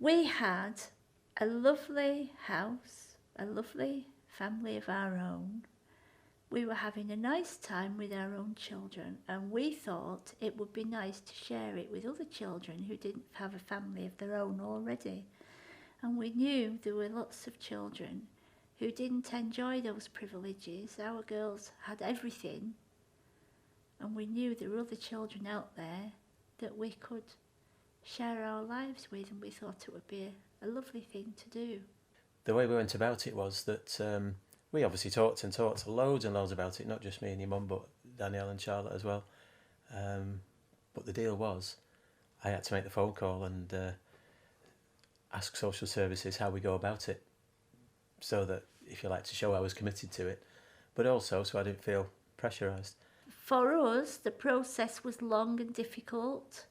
We had a lovely house, a lovely family of our own. We were having a nice time with our own children, and we thought it would be nice to share it with other children who didn't have a family of their own already. And we knew there were lots of children who didn't enjoy those privileges. Our girls had everything, and we knew there were other children out there that we could share our lives with, and we thought it would be a lovely thing to do. The way we went about it was that we obviously talked loads and loads about it, not just me and your mum, but Danielle and Charlotte as well. But the deal was, I had to make the phone call and ask social services how we go about it, so that, if you like, to show I was committed to it, but also so I didn't feel pressurised. For us, the process was long and difficult.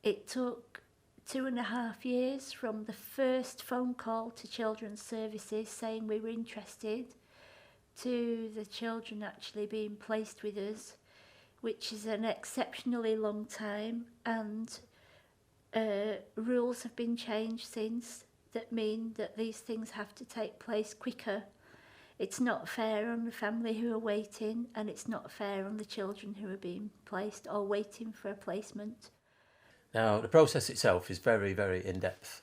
It took 2.5 years from the first phone call to Children's Services saying we were interested to the children actually being placed with us, which is an exceptionally long time, and rules have been changed since that mean that these things have to take place quicker. It's not fair on the family who are waiting, and it's not fair on the children who are being placed or waiting for a placement. Now, the process itself is very, very in-depth,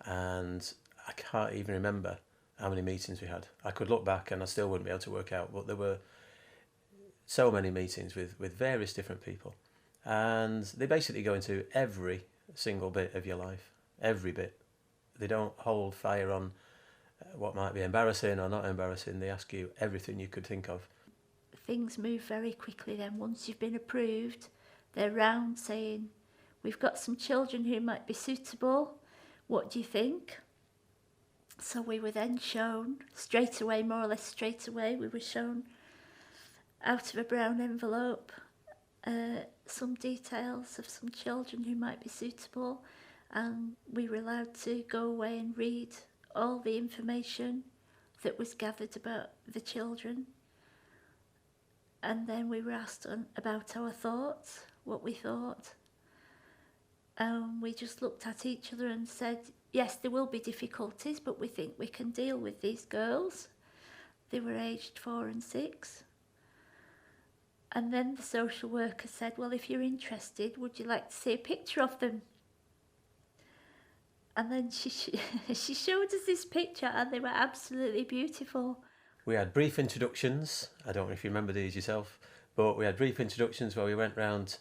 and I can't even remember how many meetings we had. I could look back and I still wouldn't be able to work out, but there were so many meetings with various different people, and they basically go into every single bit of your life, every bit. They don't hold fire on what might be embarrassing or not embarrassing. They ask you everything you could think of. Things move very quickly then. Once you've been approved, they're round saying, we've got some children who might be suitable. What do you think? So we were then shown straight away, more or less straight away, we were shown out of a brown envelope some details of some children who might be suitable, and we were allowed to go away and read all the information that was gathered about the children. And then we were asked about our thoughts, what we thought. We just looked at each other and said, yes, there will be difficulties, but we think we can deal with these girls. They were aged 4 and 6. And then the social worker said, well, if you're interested, would you like to see a picture of them? And then she showed us this picture, and they were absolutely beautiful. We had brief introductions. I don't know if you remember these yourself, but we had brief introductions where we went round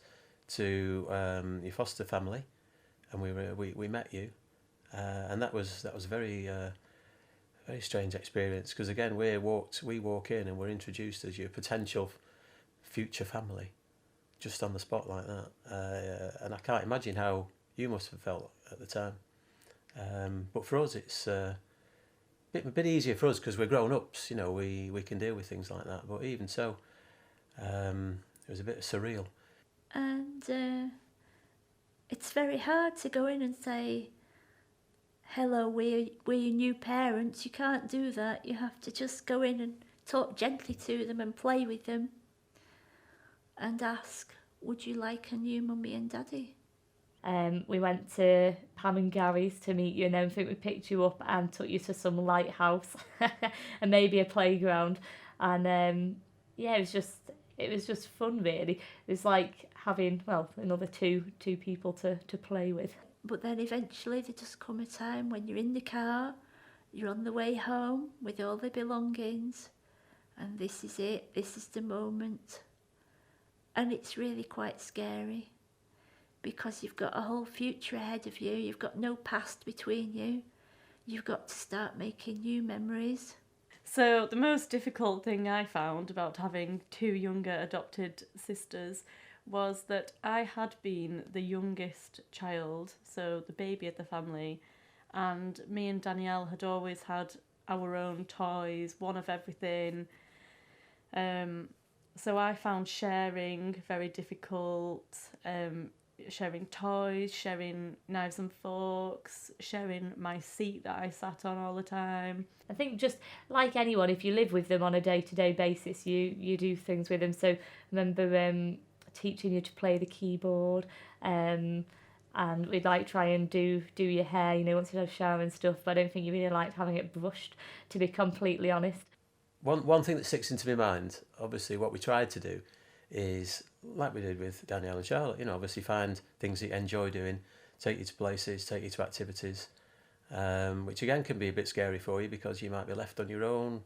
to your foster family, and we met you, and that was a very very strange experience, because again we walk in and we're introduced as your potential future family, just on the spot like that, and I can't imagine how you must have felt at the time. But for us, it's a bit easier for us because we're grown-ups, you know, we can deal with things like that. But even so, it was a bit surreal. And it's very hard to go in and say, hello, we're your new parents. You can't do that. You have to just go in and talk gently to them and play with them and ask, would you like a new mummy and daddy? We went to Pam and Gary's to meet you, and then I think we picked you up and took you to some lighthouse and maybe a playground. And yeah, it was just fun, really. It was like having, well, another two people to play with. But then eventually there does come a time when you're in the car, you're on the way home with all the belongings, and this is it, this is the moment. And it's really quite scary, because you've got a whole future ahead of you, you've got no past between you, you've got to start making new memories. So the most difficult thing I found about having 2 younger adopted sisters was that I had been the youngest child, so the baby of the family, and me and Danielle had always had our own toys, one of everything. So I found sharing very difficult, sharing toys, sharing knives and forks, sharing my seat that I sat on all the time. I think just like anyone, if you live with them on a day-to-day basis, you do things with them. So I remember teaching you to play the keyboard, and and we'd like try and do your hair, you know, once you have a shower and stuff, but I don't think you really liked having it brushed, to be completely honest. One thing that sticks into my mind, obviously, what we tried to do is, like we did with Danielle and Charlotte, you know, obviously find things that you enjoy doing, take you to places, take you to activities, which again can be a bit scary for you because you might be left on your own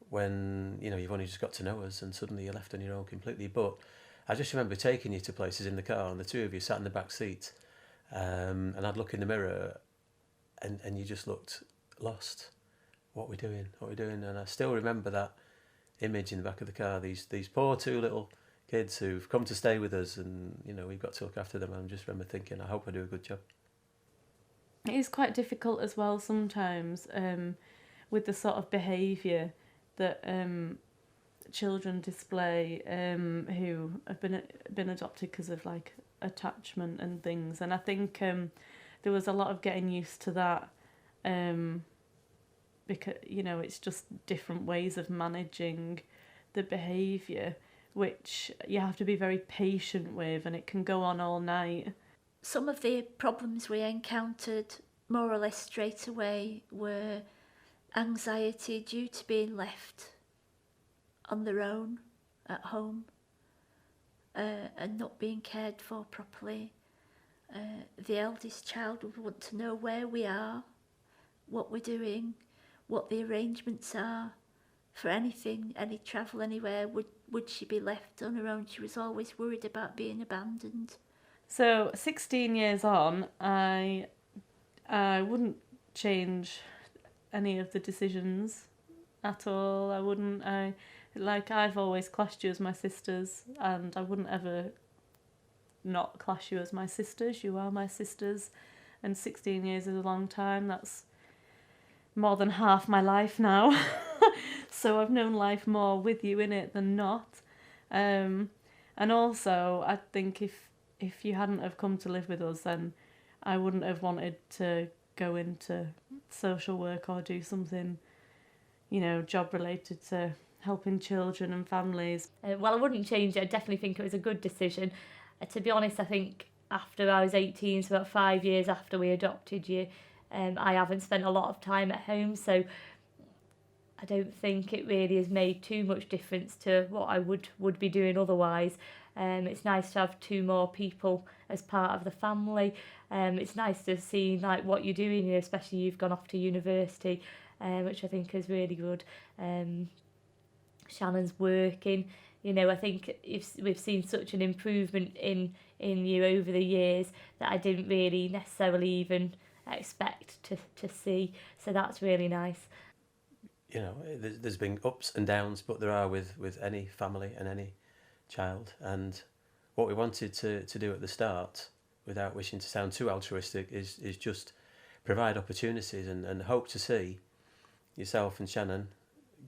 when, you know, you've only just got to know us and suddenly you're left on your own completely. But I just remember taking you to places in the car and the two of you sat in the back seat, and I'd look in the mirror and you just looked lost. What we're doing, and I still remember that image in the back of the car. These poor two little kids who've come to stay with us, and you know we've got to look after them. And I just remember thinking, I hope I do a good job. It is quite difficult as well sometimes, with the sort of behaviour that children display who have been adopted because of like attachment and things. And I think there was a lot of getting used to that. Because, you know, it's just different ways of managing the behaviour, which you have to be very patient with, and it can go on all night. Some of the problems we encountered more or less straight away were anxiety due to being left on their own at home, and not being cared for properly. The eldest child would want to know where we are, what we're doing, what the arrangements are for anything, any travel anywhere. Would she be left on her own? She was always worried about being abandoned. So 16 years on, I wouldn't change any of the decisions at all. I've always classed you as my sisters, and I wouldn't ever not class you as my sisters. You are my sisters, and 16 years is a long time. That's more than half my life now. So I've known life more with you in it than not. And also, I think if you hadn't have come to live with us, then I wouldn't have wanted to go into social work or do something, you know, job related to helping children and families. Well, I wouldn't change it. I definitely think it was a good decision. To be honest, I think after I was 18, so about 5 years after we adopted you, I haven't spent a lot of time at home, so I don't think it really has made too much difference to what I would be doing otherwise. It's nice to have two more people as part of the family. It's nice to see like what you're doing, you know, especially you've gone off to university, which I think is really good. Shannon's working. You know, I think we've seen such an improvement in you over the years that I didn't really necessarily even expect to see. So that's really nice. You know, there's been ups and downs, but there are with any family and any child. And what we wanted to do at the start, without wishing to sound too altruistic, is just provide opportunities and hope to see yourself and Shannon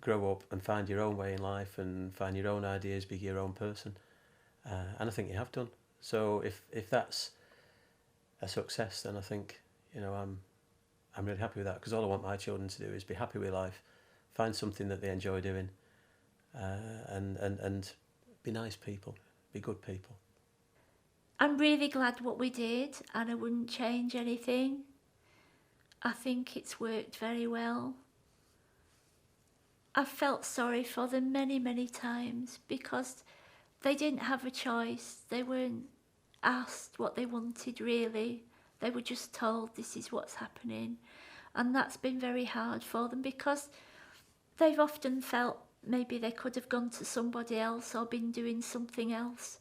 grow up and find your own way in life and find your own ideas, be your own person. And I think you have done. So if that's a success, then I think, you know, I'm really happy with that, because all I want my children to do is be happy with life, find something that they enjoy doing, and be nice people, be good people. I'm really glad what we did, and I wouldn't change anything. I think it's worked very well. I've felt sorry for them many, many times because they didn't have a choice. They weren't asked what they wanted, really. They were just told this is what's happening. And that's been very hard for them because they've often felt maybe they could have gone to somebody else or been doing something else.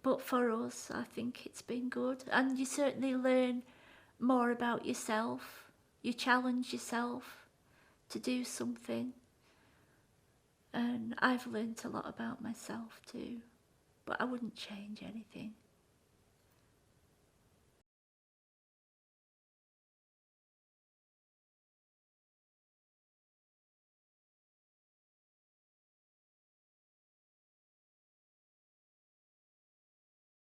But for us, I think it's been good. And you certainly learn more about yourself. You challenge yourself to do something. And I've learnt a lot about myself too. But I wouldn't change anything.